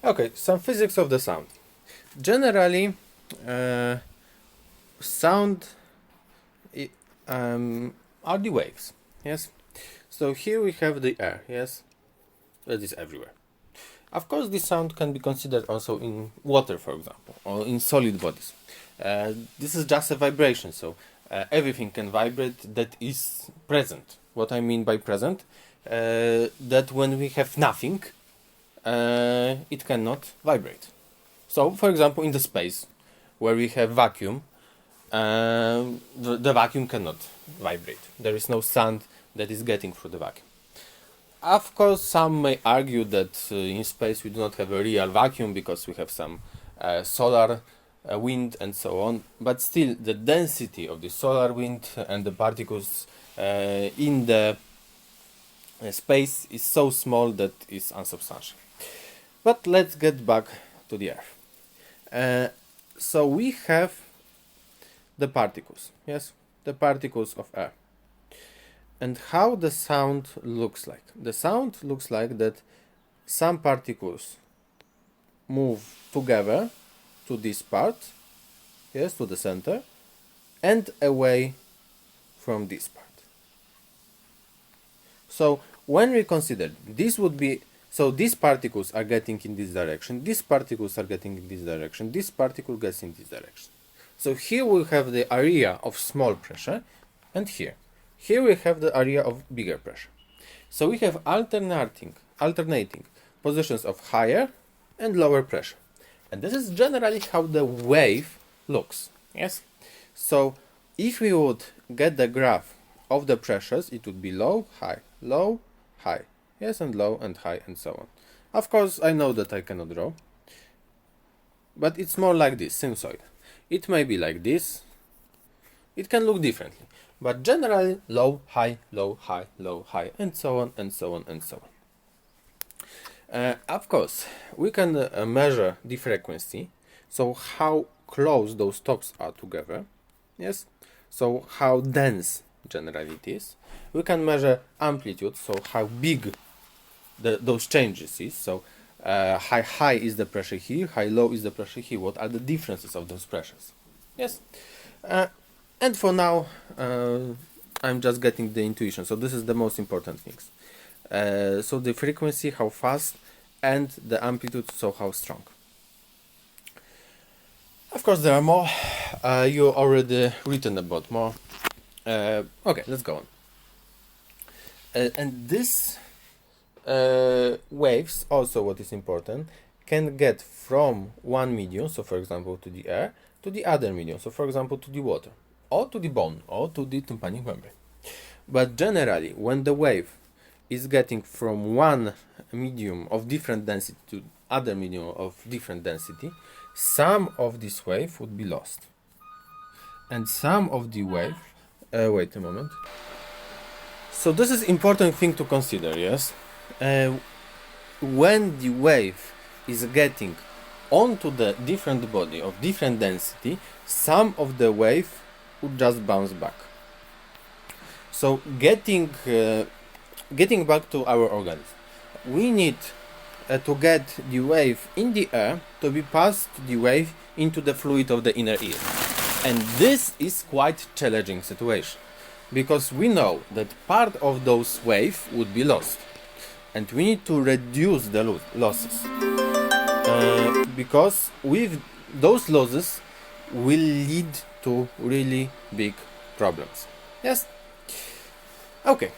Okay, some physics of the sound. Generally, sound are the waves. Yes. So here we have the air. Yes, that is everywhere. Of course, this sound can be considered also in water, for example, or in solid bodies. This is just a vibration, so everything can vibrate that is present. What I mean by present, that when we have nothing, it cannot vibrate. So, for example, in the space where we have vacuum, the vacuum cannot vibrate. There is no sound that is getting through the vacuum. Of course, some may argue that in space we do not have a real vacuum because we have some solar wind and so on, but still the density of the solar wind and the particles in the space is so small that it's unsubstantial. But let's get back to the Earth. So we have the particles, yes, the particles of air. And how the sound looks like. The sound looks like that some particles move together to this part, yes, to the center, and away from this part. So when we consider this would be, so these particles are getting in this direction, these particles are getting in this direction, this particle gets in this direction. So here we have the area of small pressure, and here we have the area of bigger pressure. So we have alternating positions of higher and lower pressure. And this is generally how the wave looks. Yes. So if we would get the graph of the pressures, it would be low, high, low, high. Yes, and low and high and so on. Of course, I know that I cannot draw, but it's more like this, sinusoid. It may be like this. It can look differently. But generally, low, high, low, high, low, high, and so on, and so on, and so on. Of course, we can measure the frequency, so how close those tops are together, yes, so how dense generally it is. We can measure amplitude, so how big those changes is, so high is the pressure here, high low is the pressure here, what are the differences of those pressures, yes. And for now, I'm just getting the intuition. So this is the most important things. So the frequency, how fast, and the amplitude, so how strong. Of course, there are more. You already written about more. Okay, let's go on. And this waves, also what is important, can get from one medium, so for example to the air, to the other medium, so for example to the water, or to the bone, or to the tympanic membrane. But generally, when the wave is getting from one medium of different density to other medium of different density, some of this wave would be lost. And some of the wave... wait a moment. So this is important thing to consider, yes? When the wave is getting onto the different body of different density, some of the wave would just bounce back. So getting back to our organism, we need to get the wave in the air to be passed the wave into the fluid of the inner ear. And this is quite challenging situation, because we know that part of those waves would be lost. And we need to reduce the losses. Because with those losses will lead to really big problems. Yes? Okay.